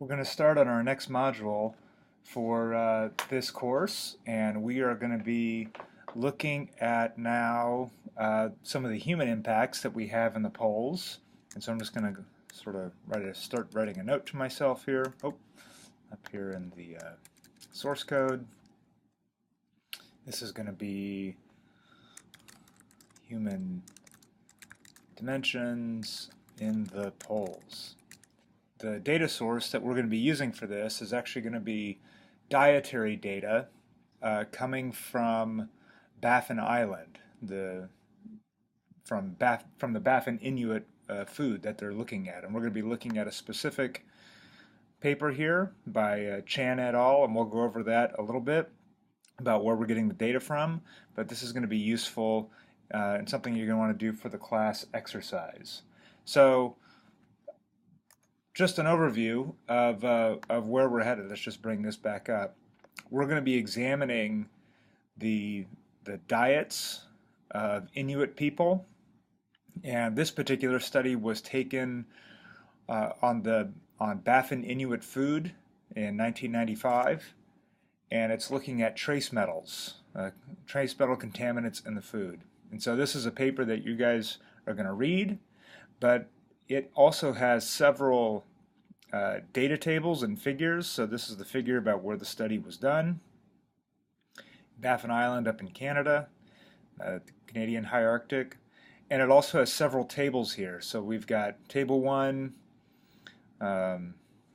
We're going to start on our next module for this course, and we are going to be looking at now some of the human impacts that we have in the poles. And so I'm just going to sort of start writing a note to myself here. Oh, up here in the source code. This is going to be human dimensions in the poles. The data source that we're going to be using for this is actually going to be dietary data coming from Baffin Island, from the Baffin Inuit food that they're looking at. And we're going to be looking at a specific paper here by Chan et al., and we'll go over that a little bit about where we're getting the data from. But this is going to be useful and something you're going to want to do for the class exercise. So just an overview of where we're headed. Let's just bring this back up. We're going to be examining the diets of Inuit people, and this particular study was taken on Baffin Inuit food in 1995, and it's looking at trace metals, trace metal contaminants in the food. And so this is a paper that you guys are going to read, but it also has several data tables and figures. So this is the figure about where the study was done. Baffin Island up in Canada, the Canadian High Arctic. And it also has several tables here. So we've got table 1,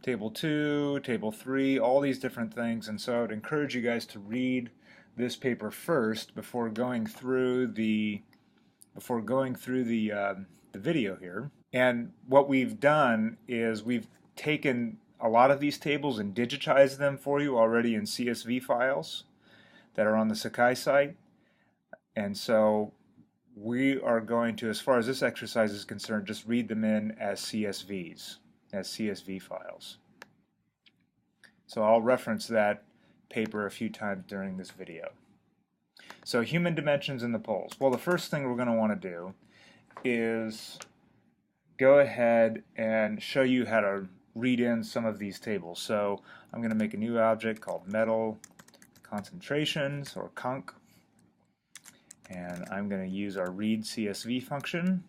table 2, table 3, all these different things. And so I would encourage you guys to read this paper first before going through the video here. And what we've done is we've taken a lot of these tables and digitized them for you already in CSV files that are on the Sakai site. And so we are going to, as far as this exercise is concerned, just read them in as CSVs, as CSV files. So I'll reference that paper a few times during this video. So human dimensions in the poles. Well, the first thing we're going to want to do is go ahead and show you how to read in some of these tables. So I'm going to make a new object called metal concentrations, or conc, and I'm going to use our read CSV function.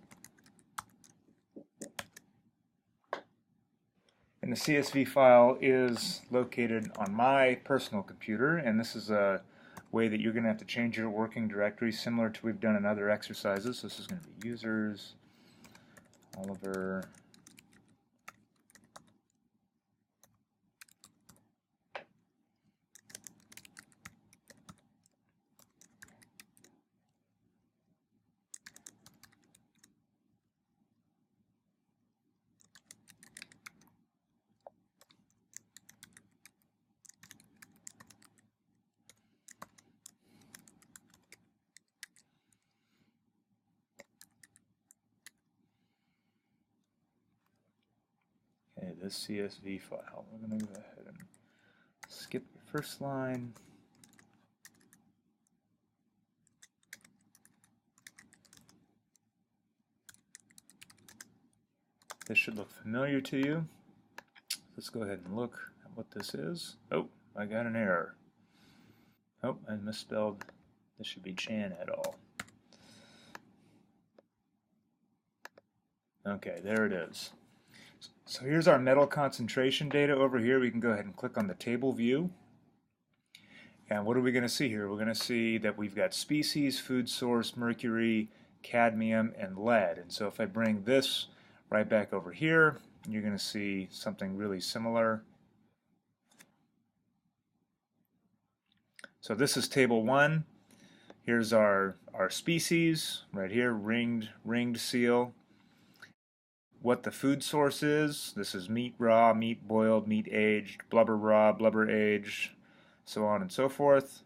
And the CSV file is located on my personal computer, and this is a way that you're going to have to change your working directory similar to we've done in other exercises. So this is going to be users, Oliver, this CSV file. We're going to go ahead and skip the first line. This should look familiar to you. Let's go ahead and look at what this is. Oh, I got an error. Oh, I misspelled. This should be Chan et al. Okay, there it is. So here's our metal concentration data over here. We can go ahead and click on the table view. And what are we going to see here? We're going to see that we've got species, food source, mercury, cadmium, and lead. And so if I bring this right back over here, you're going to see something really similar. So this is table 1. Here's our species right here, ringed seal. What the food source is. This is meat raw, meat boiled, meat aged, blubber raw, blubber aged, so on and so forth.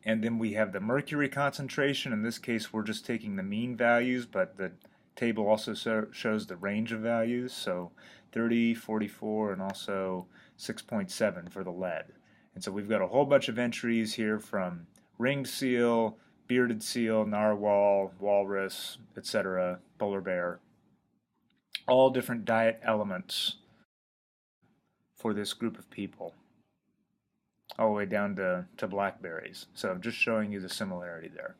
And then we have the mercury concentration. In this case, we're just taking the mean values, but the table also shows the range of values, so 30, 44, and also 6.7 for the lead. And so we've got a whole bunch of entries here from ringed seal, bearded seal, narwhal, walrus, etc., polar bear. All different diet elements. for this group of people, all the way down to blackberries. So I'm just showing you the similarity there.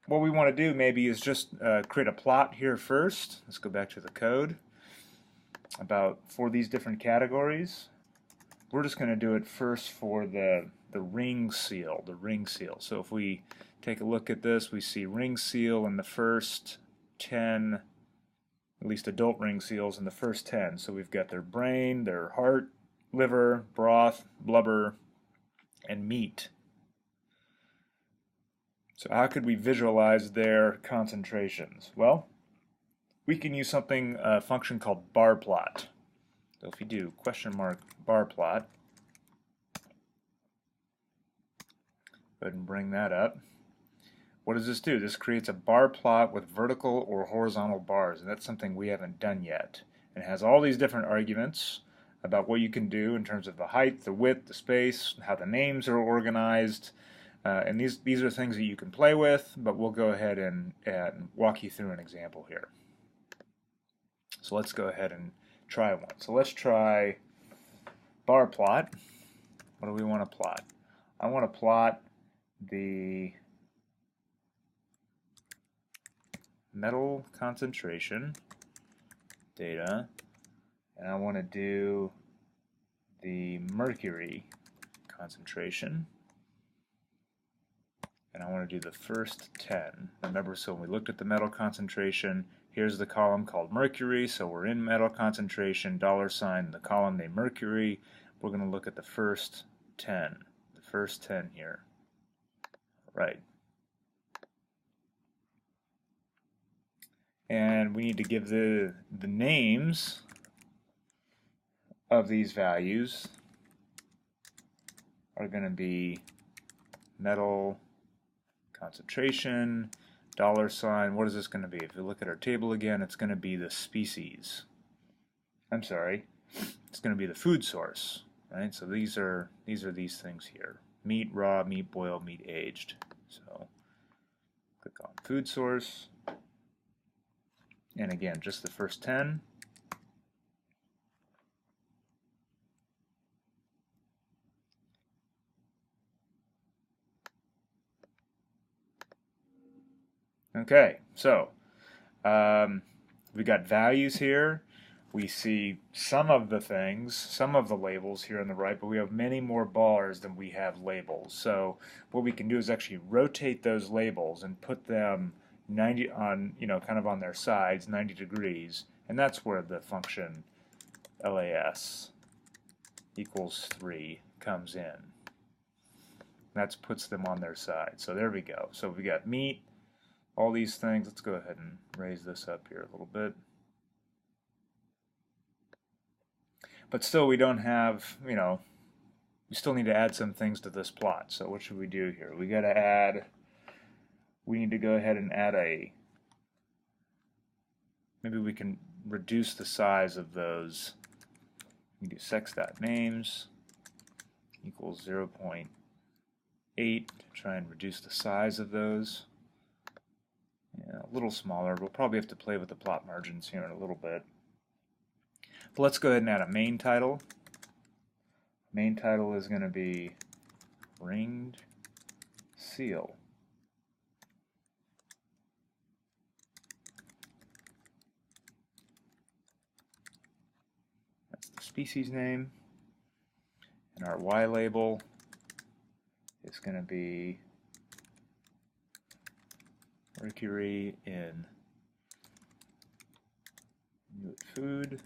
What we want to do maybe is just create a plot here first. Let's go back to the code for these different categories. We're just going to do it first for the ring seal, So if we take a look at this, we see ring seal in the first 10, at least adult ring seals in the first 10. So we've got their brain, their heart, liver, broth, blubber, and meat. So how could we visualize their concentrations? Well, we can use a function called bar plot. So if you do bar plot, go ahead and bring that up. What does this do? This creates a bar plot with vertical or horizontal bars, and that's something we haven't done yet. It has all these different arguments about what you can do in terms of the height, the width, the space, how the names are organized, and these are things that you can play with, but we'll go ahead and walk you through an example here. So let's go ahead and try one. So let's try bar plot. What do we want to plot? I want to plot the metal concentration data, and I want to do the mercury concentration, and I want to do the first 10. Remember, so when we looked at the metal concentration, here's the column called mercury, so we're in metal concentration, $, the column named mercury. We're going to look at the first 10, here. Right. And we need to give the names of these values are going to be metal concentration, $. What is this going to be? If you look at our table again, it's going to be the species. I'm sorry, it's going to be the food source, right? So these are these things here: meat raw, meat boiled, meat aged. So click on food source, and again, just the first 10. Okay, so we got values here. We see some of the things, some of the labels here on the right, but we have many more bars than we have labels. So what we can do is actually rotate those labels and put them 90 on, kind of on their sides, 90 degrees, and that's where the function LAS equals 3 comes in. That puts them on their side. So there we go. So we got meat, all these things. Let's go ahead and raise this up here a little bit. But still, we don't have, we still need to add some things to this plot. So what should we do here? We need to go ahead and add maybe we can reduce the size of those. We can do sex.names equals 0.8 to try and reduce the size of those. Yeah, a little smaller. We'll probably have to play with the plot margins here in a little bit. But let's go ahead and add a main title. Main title is going to be ringed seal. That's the species name. And our Y label is going to be mercury in Inuit food.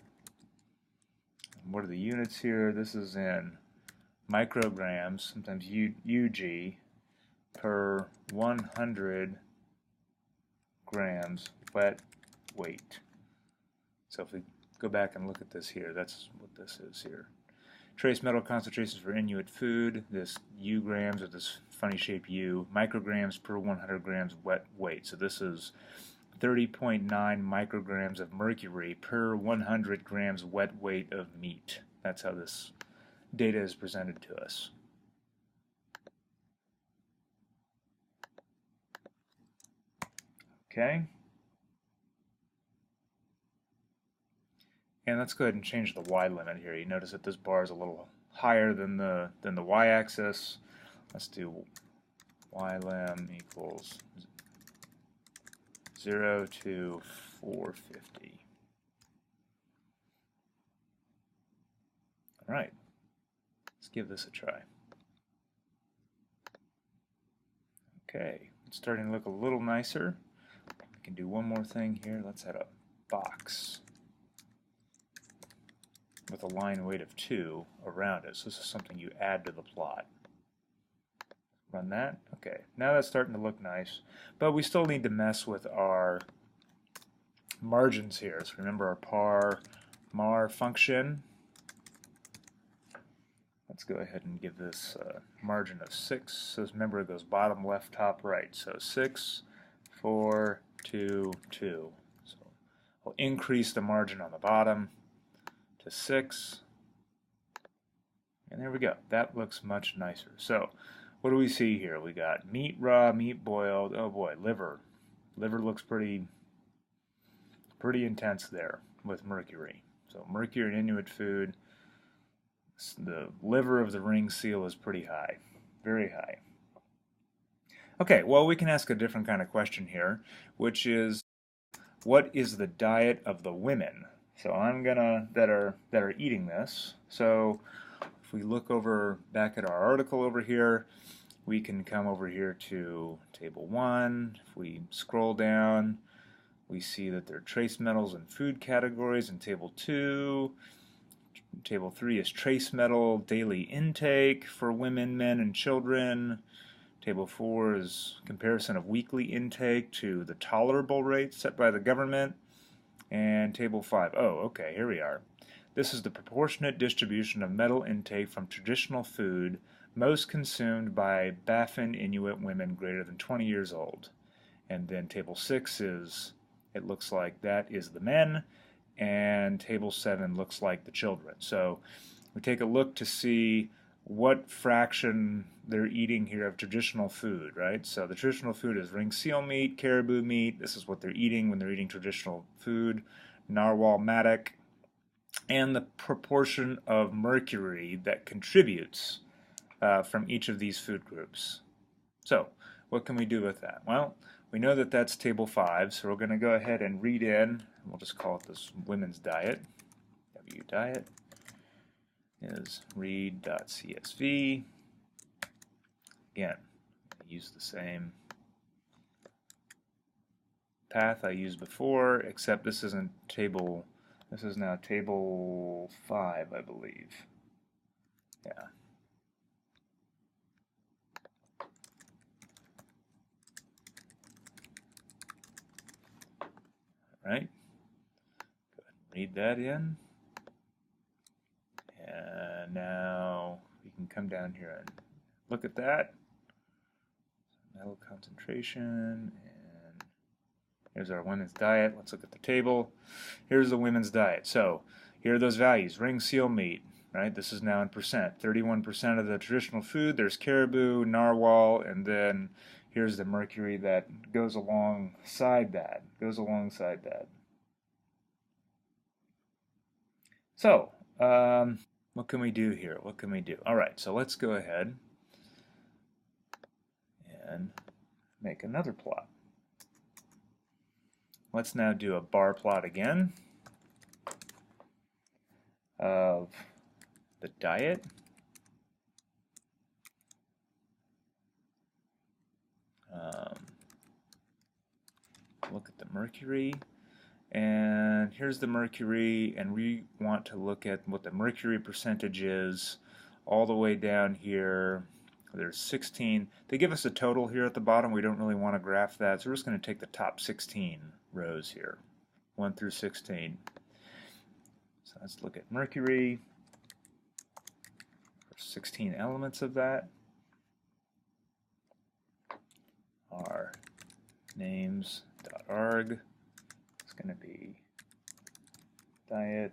What are the units here? This is in micrograms, sometimes UG, per 100 grams wet weight. So if we go back and look at this here, that's what this is here. Trace metal concentrations for Inuit food, this U grams, or this funny shape U, micrograms per 100 grams wet weight. So this is 30.9 micrograms of mercury per 100 grams wet weight of meat. That's how this data is presented to us. Okay. And let's go ahead and change the Y limit here. You notice that this bar is a little higher than the Y-axis. Let's do YLem equals 0 to 450. All right, let's give this a try. Okay, it's starting to look a little nicer. We can do one more thing here. Let's add a box with a line weight of 2 around it. So this is something you add to the plot. Run that. Okay, now that's starting to look nice, but we still need to mess with our margins here. So remember our par mar function. Let's go ahead and give this a margin of 6. So remember it goes bottom, left, top, right. So 6, 4, 2, 2. So we'll increase the margin on the bottom to 6. And there we go. That looks much nicer. So what do we see here? We got meat raw, meat boiled. Oh boy, liver. Liver looks pretty intense there with mercury. So mercury in Inuit food. The liver of the ring seal is pretty high, very high. Okay, well we can ask a different kind of question here, which is, what is the diet of the women? So I'm gonna that are eating this. So if we look over back at our article over here, we can come over here to table 1. If we scroll down, we see that there are trace metals and food categories in table 2. Table 3 is trace metal daily intake for women, men, and children. Table 4 is comparison of weekly intake to the tolerable rate set by the government. And table 5, oh, okay, here we are. This is the proportionate distribution of metal intake from traditional food most consumed by Baffin Inuit women greater than 20 years old. And then table 6 is, it looks like that is the men, and table 7 looks like the children. So we take a look to see what fraction they're eating here of traditional food, right? So the traditional food is ring seal meat, caribou meat. This is what they're eating when they're eating traditional food. Narwhal, maddock, and the proportion of mercury that contributes from each of these food groups. So what can we do with that? Well, we know that that's table 5, so we're going to go ahead and read in. We'll just call it this women's diet. W diet is read.csv. Again, I use the same path I used before, except this isn't table, this is now table 5, I believe. Yeah. All right. Go ahead and read that in. And now we can come down here and look at that. Metal concentration, and here's our women's diet. Let's look at the table. Here's the women's diet. So here are those values. Ring seal meat, right? This is now in percent. 31% of the traditional food. There's caribou, narwhal, and then here's the mercury that goes alongside that. So, what can we do here? What can we do? All right, so let's go ahead and make another plot. Let's now do a bar plot again of the diet. Look at the mercury. And here's the mercury, and we want to look at what the mercury percentage is all the way down here. There's 16. They give us a total here at the bottom. We don't really want to graph that, so we're just going to take the top 16 rows here, 1 through 16. So let's look at mercury. There's 16 elements of that. Our names.arg. It's going to be diet,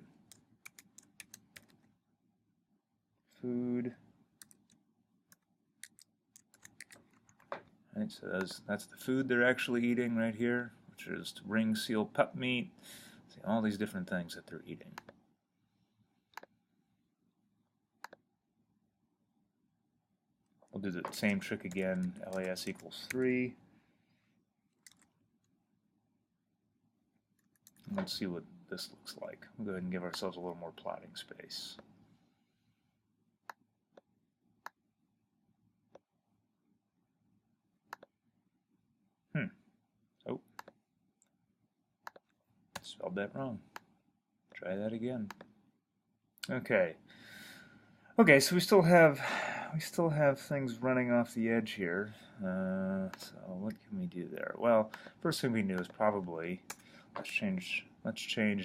food. Right, so that's the food they're actually eating right here, which is ring seal pup meat. See all these different things that they're eating. We'll do the same trick again, LAS equals 3. Let's see what this looks like. We'll go ahead and give ourselves a little more plotting space. Oh, spelled that wrong. Try that again. Okay. Okay, so we still have things running off the edge here. So what can we do there? Well, first thing we do is probably let's change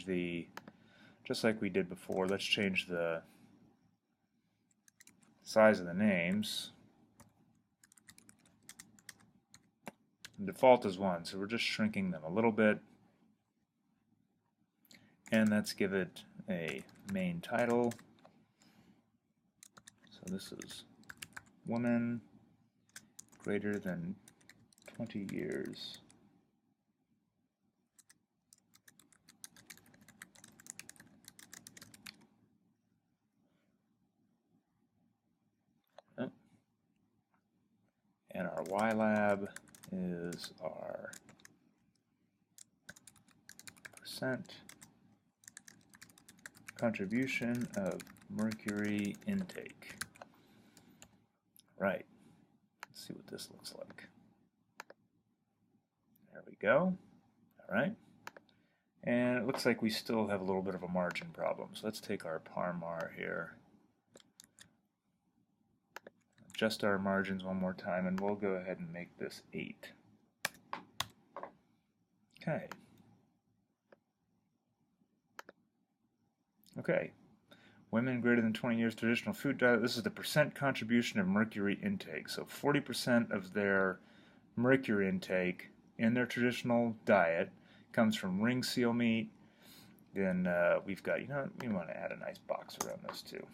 the, just like we did before, let's change the size of the names. The default is 1, so we're just shrinking them a little bit. And let's give it a main title. So this is woman greater than 20 years. Oh. And our YLab is our percent contribution of mercury intake. Right. Let's see what this looks like. There we go. All right. And it looks like we still have a little bit of a margin problem. So let's take our parmar here. Adjust our margins one more time, and we'll go ahead and make this 8. Okay. Okay. Women greater than 20 years traditional food diet. This is the percent contribution of mercury intake. So 40% of their mercury intake in their traditional diet comes from ring seal meat. Then we've got, you know, we want to add a nice box around this too.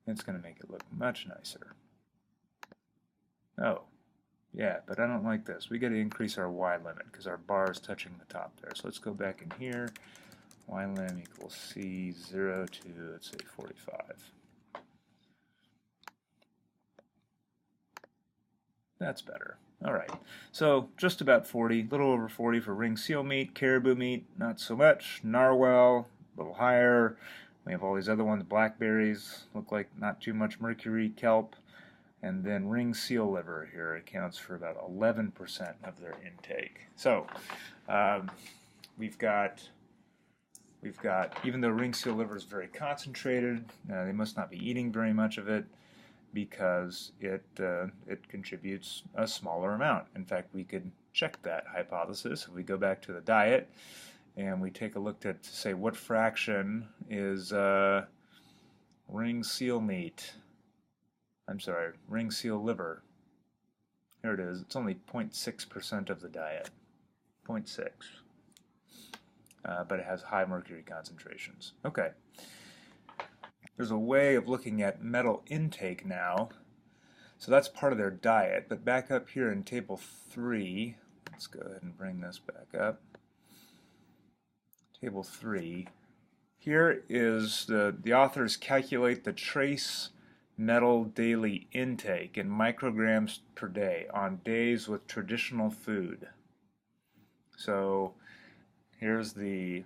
It's going to make it look much nicer. Oh, yeah, but I don't like this. We got to increase our Y limit because our bar is touching the top there. So let's go back in here. Y lim equals C0 to, let's say, 45. That's better. All right, so just about 40, a little over 40 for ring seal meat, caribou meat, not so much. Narwhal, a little higher. We have all these other ones, blackberries, look like not too much mercury, kelp, and then ring seal liver here accounts for about 11% of their intake. So we've got, even though ring seal liver is very concentrated, they must not be eating very much of it because it contributes a smaller amount. In fact, we could check that hypothesis if we go back to the diet and we take a look at, say, what fraction is ring seal meat. I'm sorry, ring seal liver. Here it is. It's only 0.6% of the diet. 0.6. But it has high mercury concentrations. Okay. There's a way of looking at metal intake now. So that's part of their diet. But back up here in Table 3, let's go ahead and bring this back up. Table 3. Here is the authors calculate the trace metal daily intake in micrograms per day on days with traditional food. So here's the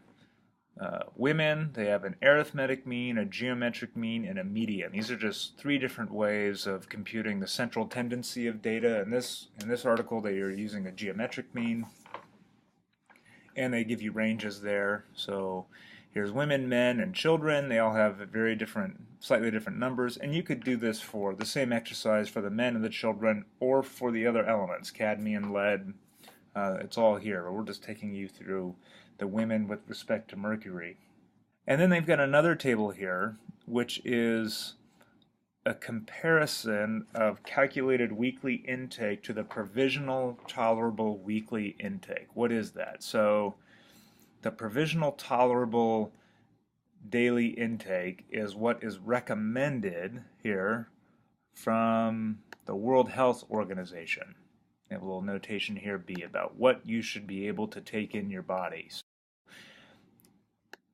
women. They have an arithmetic mean, a geometric mean, and a median. These are just 3 different ways of computing the central tendency of data. In this article, they are using a geometric mean, and they give you ranges there. So here's women, men, and children. They all have very different, slightly different numbers, and you could do this for the same exercise for the men and the children, or for the other elements, cadmium, lead. It's all here. We're just taking you through the women with respect to mercury. And then they've got another table here, which is a comparison of calculated weekly intake to the provisional tolerable weekly intake. What is that? So the provisional tolerable daily intake is what is recommended here from the World Health Organization. I have a little notation here, B, about what you should be able to take in your body.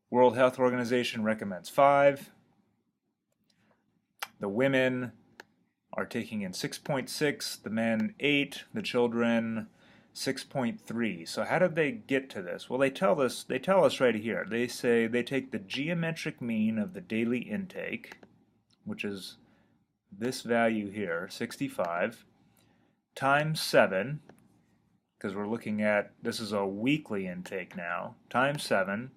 World Health Organization recommends 5. The women are taking in 6.6, the men 8, the children 6.3. So how did they get to this? Well, they tell us right here. They say they take the geometric mean of the daily intake, which is this value here, 65, times 7, because we're looking at, this is a weekly intake now, times 7,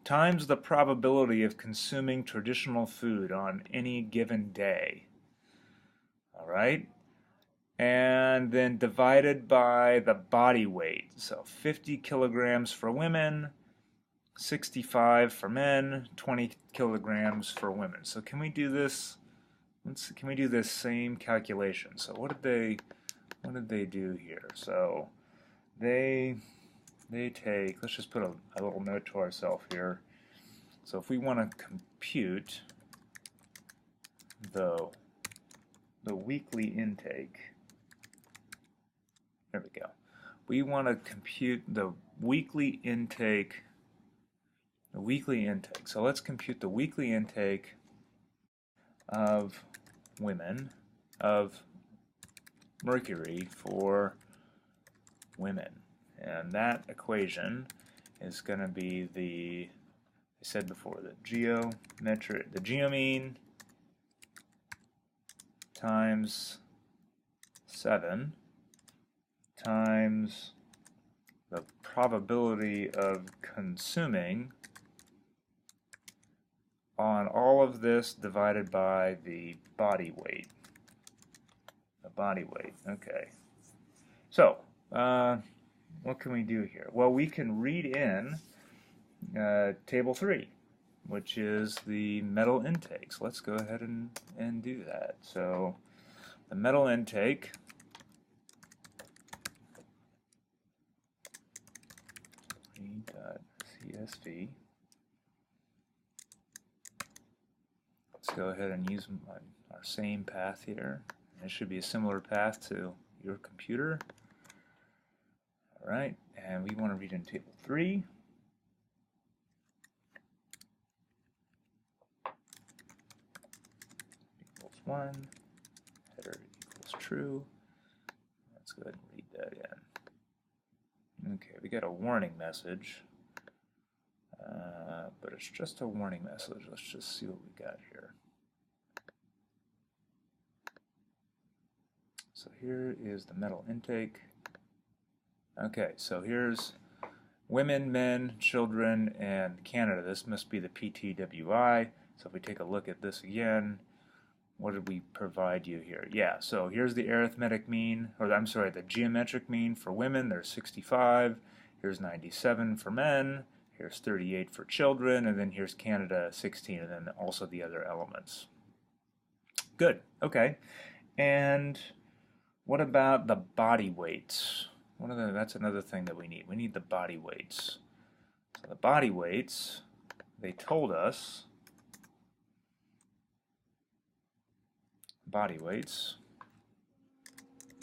times the probability of consuming traditional food on any given day. All right? And then divided by the body weight. So 50 kilograms for women, 65 for men, 20 kilograms for women. So can we do this? Can we do this same calculation? So what did they do here? So they take, let's just put a little note to ourselves here. So if we want to compute the weekly intake, there we go. We want to compute the weekly intake. So let's compute the weekly intake of women, of mercury for women. And that equation is going to be I said before, the geomean times 7 times the probability of consuming on all of this divided by the body weight. The body weight, okay. So, what can we do here? Well, we can read in Table 3, which is the metal intake. So let's go ahead and do that. So, the metal intake CSV. Let's go ahead and use our same path here. It should be a similar path to your computer. All right, and we want to read in Table 3. Equals 1. Header equals true. Let's go ahead and read that in. Okay, we got a warning message. But it's just a warning message. Let's just see what we got here. So here is the metal intake. Okay, so here's women, men, children, and Canada. This must be the PTWI. So if we take a look at this again, what did we provide you here? Yeah, so here's the arithmetic mean, or I'm sorry, the geometric mean for women. There's 65. Here's 97 for men. Here's 38 for children, and then here's Canada 16, and then also the other elements. Good, okay. And what about the body weights? That's another thing that we need. We need the body weights. So the body weights, they told us, body weights,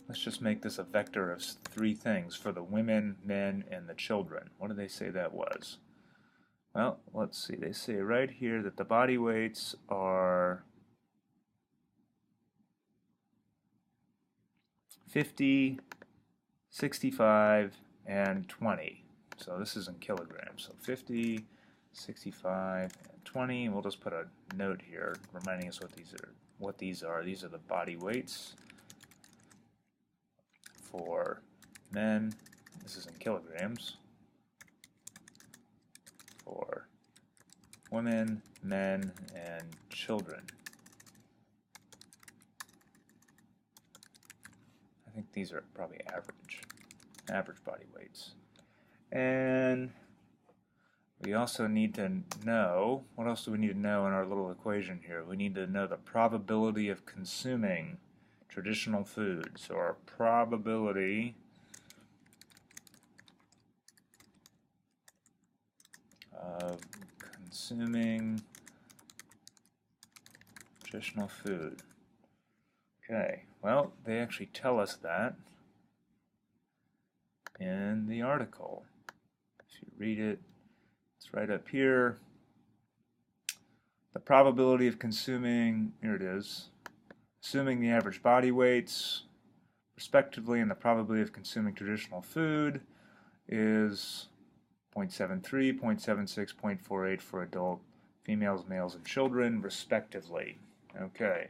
let's just make this a vector of 3 things for the women, men, and the children. What did they say that was? Well, let's see. They say right here that the body weights are 50, 65, and 20. So this is in kilograms. So 50, 65, and 20. We'll just put a note here reminding us what these are. These are the body weights for men. This is in kilograms. For women, men, and children. I think these are probably average body weights. And we also need to know, what else do we need to know in our little equation here? We need to know the probability of consuming traditional foods. So our probability of consuming traditional food. Okay, well, they actually tell us that in the article. If you read it, it's right up here. the probability of consuming, here it is, assuming the average body weights, respectively, and the probability of consuming traditional food is 0.73, 0.76, 0.48 for adult females, males, and children, respectively. Okay,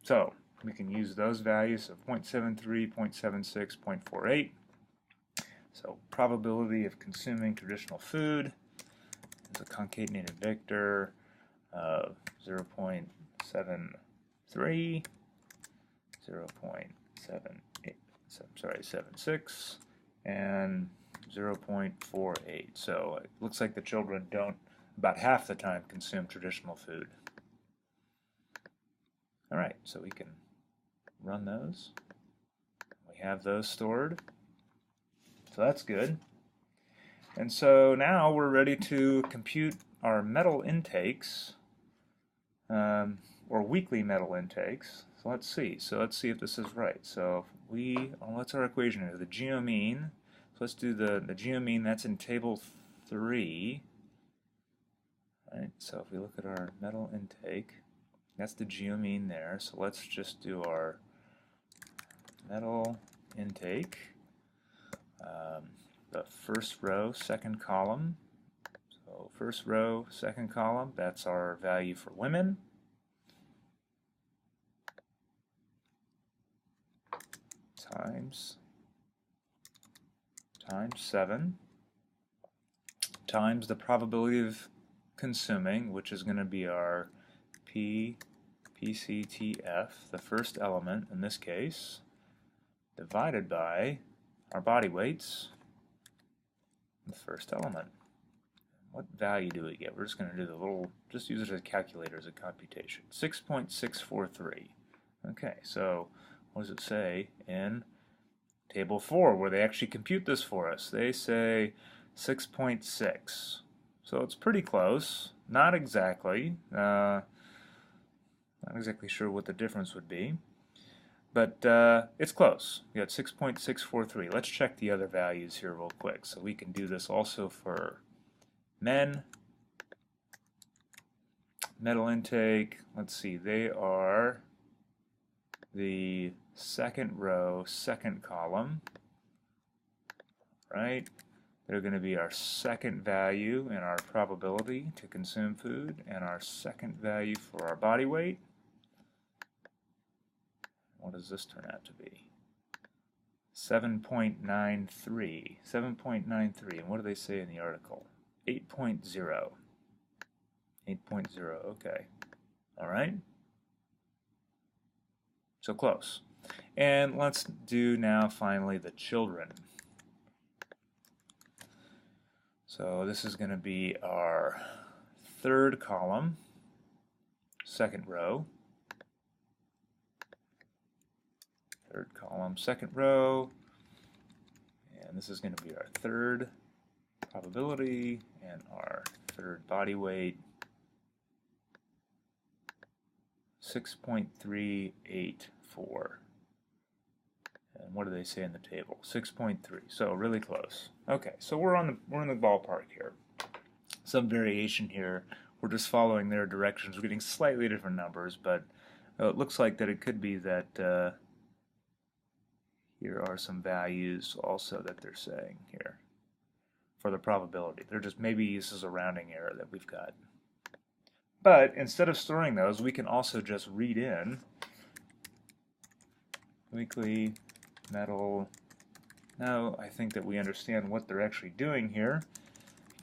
so we can use those values of 0.73, 0.76, 0.48. So probability of consuming traditional food is a concatenated vector of 0.73, 0.76, and 0.48. So it looks like the children don't, about half the time, consume traditional food. All right, so we can run those. We have those stored. So that's good. And so now we're ready to compute our metal intakes, or weekly metal intakes. So let's see. So let's see if this is right. So what's our equation here? The geomean. So let's do the geomean. That's in table 3. Right. So if we look at our metal intake, that's the geomean there. So let's just do our metal intake. The first row, second column. So first row, second column, that's our value for women. Times 7 times the probability of consuming, which is going to be our PCTF, the first element in this case, divided by our body weights, the first element. What value do we get? We're just going to do the little, just use it as a calculator as a computation. 6.643. Okay, so what does it say in table 4 where they actually compute this for us? They say 6.6. So it's pretty close. Not exactly. Not exactly sure what the difference would be. But it's close. We got 6.643. Let's check the other values here real quick. So we can do this also for men. Metal intake, let's see, they are the second row, second column, right? They're going to be our second value in our probability to consume food and our second value for our body weight. What does this turn out to be? 7.93. 7.93. And what do they say in the article? 8.0. 8.0. Okay. All right. So close. And let's do now finally the children. So this is going to be our third column, second row. Third column, second row, and this is going to be our third probability and our third body weight, 6.384. And what do they say in the table? 6.3. So really close. Okay, so we're in the ballpark here. Some variation here. We're just following their directions. We're getting slightly different numbers, but it looks like that it could be that here are some values also that they're saying here for the probability. They're just, maybe this is a rounding error that we've got. But instead of storing those, we can also just read in weekly metal. Now I think that we understand what they're actually doing here.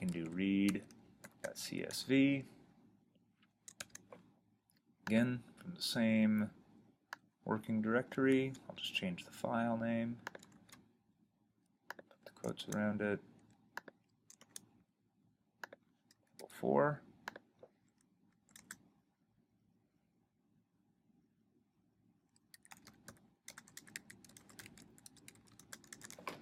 You can do read.csv. Again, from the same working directory. I'll just change the file name, put the quotes around it. Table 4. Go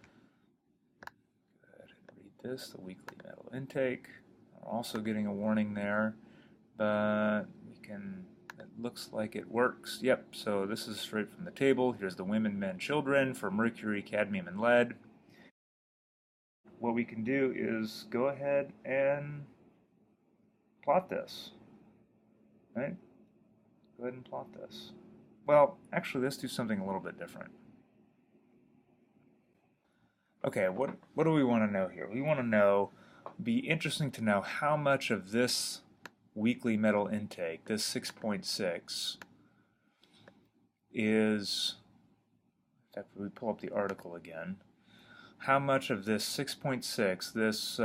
ahead and read this, the weekly metal intake. We're also getting a warning there, but we can, it looks like it works. Yep, so this is straight from the table. Here's the women, men, children for mercury, cadmium, and lead. What we can do is go ahead and plot this. right? Go ahead and plot this. Well, actually, let's do something a little bit different. Okay, what do we want to know here? We want to know, be interesting to know how much of this weekly metal intake, this 6.6, is, in fact, we pull up the article again, how much of this 6.6, this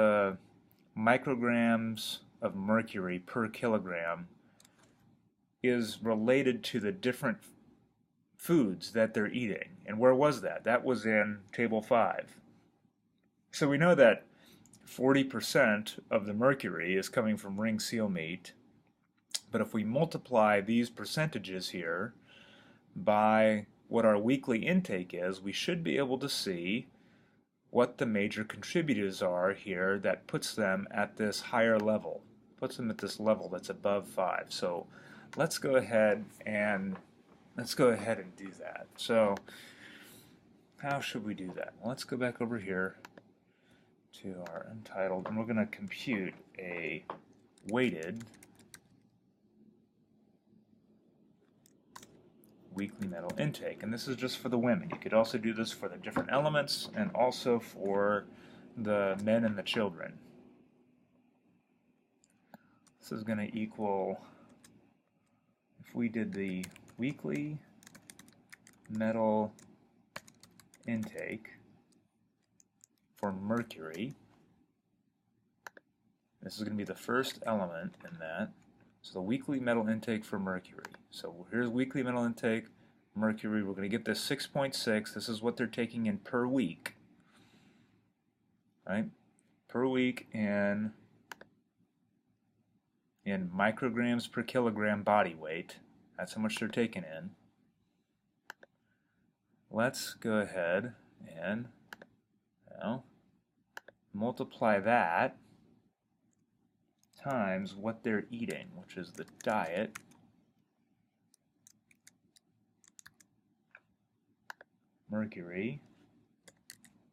micrograms of mercury per kilogram, is related to the different foods that they're eating. And where was that? That was in Table 5. So we know that 40% of the mercury is coming from ring seal meat, but if we multiply these percentages here by what our weekly intake is, we should be able to see what the major contributors are here that puts them at this higher level, puts them at this level that's above 5. So let's go ahead and do that. So how should we do that? Well, let's go back over here to our untitled, and we're going to compute a weighted weekly metal intake. And this is just for the women. You could also do this for the different elements and also for the men and the children. This is going to equal, if we did the weekly metal intake for mercury, this is going to be the first element in that. So the weekly metal intake for mercury. So here's weekly metal intake, mercury. We're going to get this 6.6. This is what they're taking in per week. Right? Per week in micrograms per kilogram body weight. That's how much they're taking in. Let's go ahead and multiply that times what they're eating, which is the diet mercury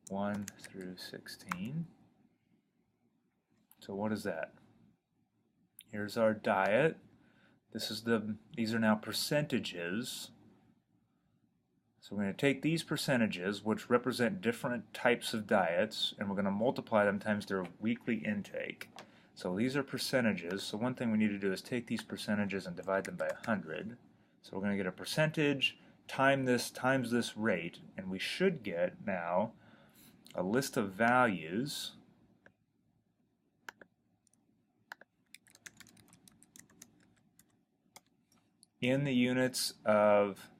1 through 16. So what is that? Here's our diet. These are now percentages. So we're going to take these percentages, which represent different types of diets, and we're going to multiply them times their weekly intake. So these are percentages. So one thing we need to do is take these percentages and divide them by 100. So we're going to get a percentage times this rate, and we should get now a list of values in the units of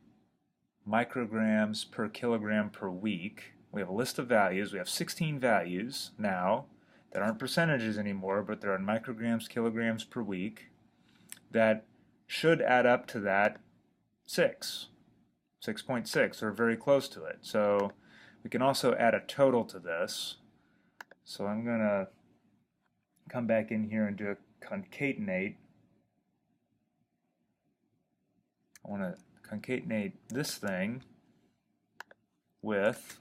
micrograms per kilogram per week. We have a list of values. We have 16 values now that aren't percentages anymore, but they're in micrograms, kilograms per week, that should add up to that 6.6, or very close to it. So we can also add a total to this. So I'm going to come back in here and do a concatenate. I want to concatenate this thing with,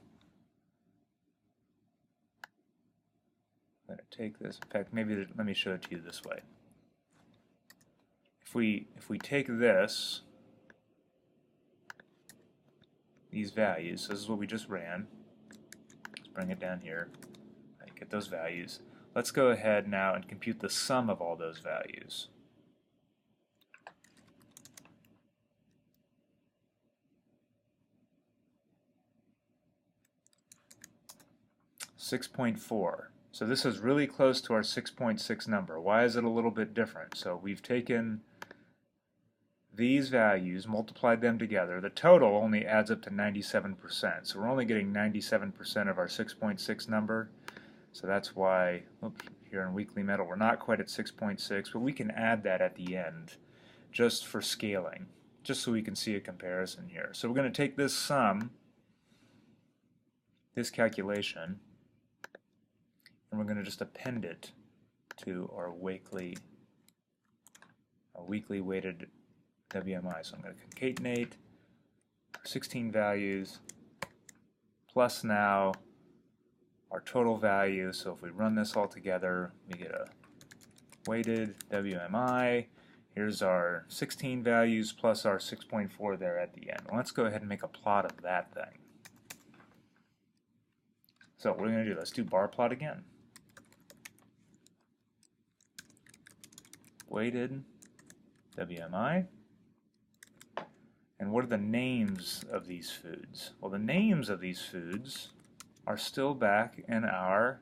I'm going to take this, in fact, maybe let me show it to you this way. If we take these values, so this is what we just ran, let's bring it down here, get those values. Let's go ahead now and compute the sum of all those values. .4. So this is really close to our 6.6 number. Why is it a little bit different? So we've taken these values, multiplied them together. The total only adds up to 97%. So we're only getting 97% of our 6.6 number. So that's why, here in weekly metal, we're not quite at 6.6, but we can add that at the end just for scaling, just so we can see a comparison here. So we're going to take this sum, this calculation, and we're going to just append it to our weekly weighted WMI. So I'm going to concatenate 16 values plus now our total value. So if we run this all together, we get a weighted WMI, Here's our 16 values plus our 6.4 there at the end. Well, let's go ahead and make a plot of that thing. So what are we going to do? Let's do bar plot again. Weighted WMI. And what are the names of these foods? Well, the names of these foods are still back in our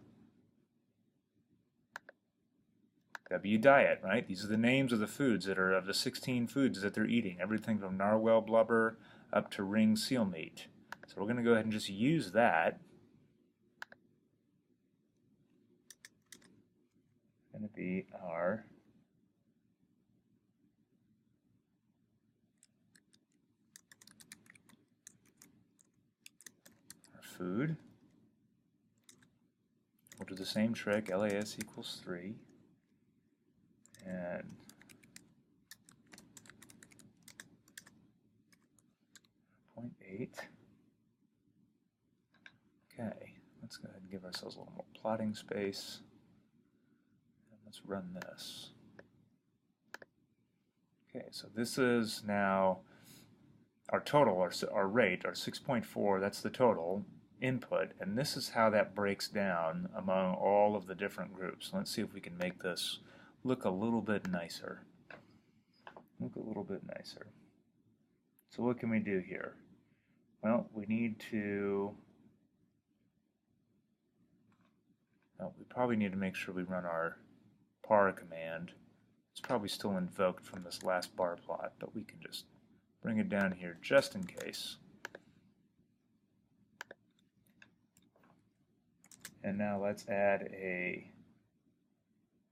W diet, right? These are the names of the foods that are of the 16 foods that they're eating. Everything from narwhal blubber up to ring seal meat. So we're going to go ahead and just use that. It's going to be our food. We'll do the same trick, LAS equals 3. And .8. Okay, let's go ahead and give ourselves a little more plotting space. And let's run this. Okay, so this is now our total, our rate, our 6.4, that's the total input, and this is how that breaks down among all of the different groups. Let's see if we can make this look a little bit nicer. Look a little bit nicer. So what can we do here? Well, we need to, we probably need to make sure we run our par command. It's probably still invoked from this last bar plot, but we can just bring it down here just in case. And now let's add a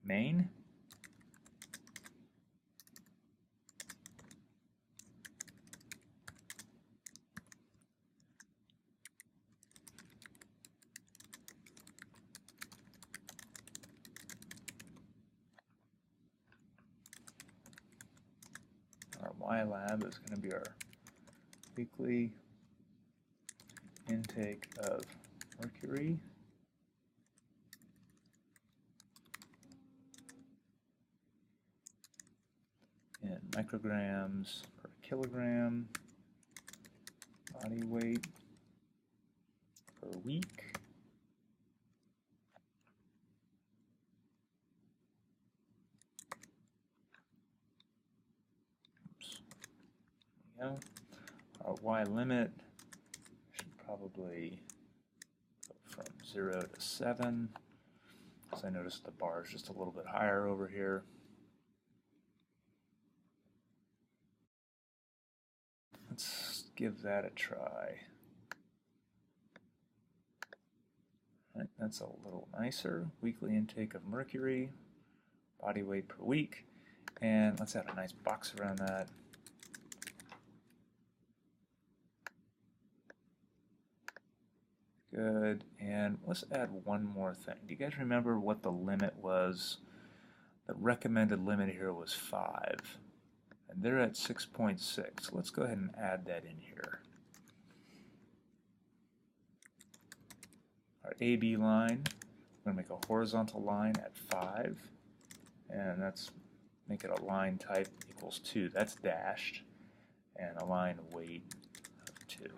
main. Our Y lab is going to be our weekly intake of mercury. In micrograms per kilogram, body weight per week. Oops. There we go. Our Y limit should probably go from 0 to 7, because I noticed the bar is just a little bit higher over here. Let's give that a try. Right, that's a little nicer. Weekly intake of mercury, body weight per week, and let's add a nice box around that. Good, and let's add one more thing. Do you guys remember what the limit was? The recommended limit here was 5. And they're at 6.6. Let's go ahead and add that in here. Our AB line, we're going to make a horizontal line at 5. And that's make it a line type equals 2. That's dashed. And a line weight of 2. Let's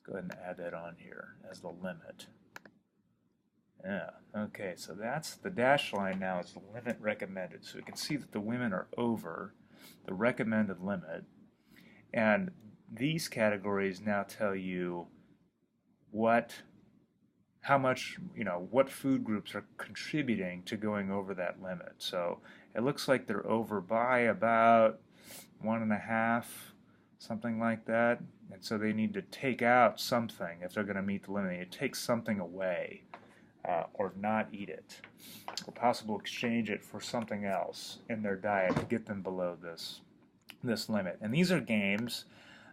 go ahead and add that on here as the limit. Yeah, okay, so that's the dashed line now is the limit recommended. So we can see that the women are over the recommended limit. And these categories now tell you how much, what food groups are contributing to going over that limit. So it looks like they're over by about 1.5, something like that. And so they need to take out something if they're going to meet the limit. They need to take something away. Or not eat it, or possibly exchange it for something else in their diet to get them below this limit. And these are games,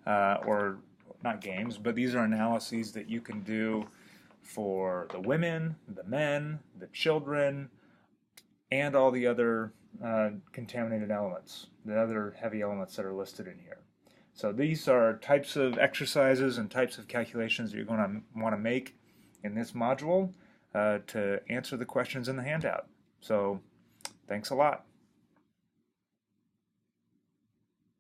or not games, but these are analyses that you can do for the women, the men, the children, and all the other contaminated elements, the other heavy elements that are listed in here. So these are types of exercises and types of calculations that you're going to want to make in this module to answer the questions in the handout. So thanks a lot.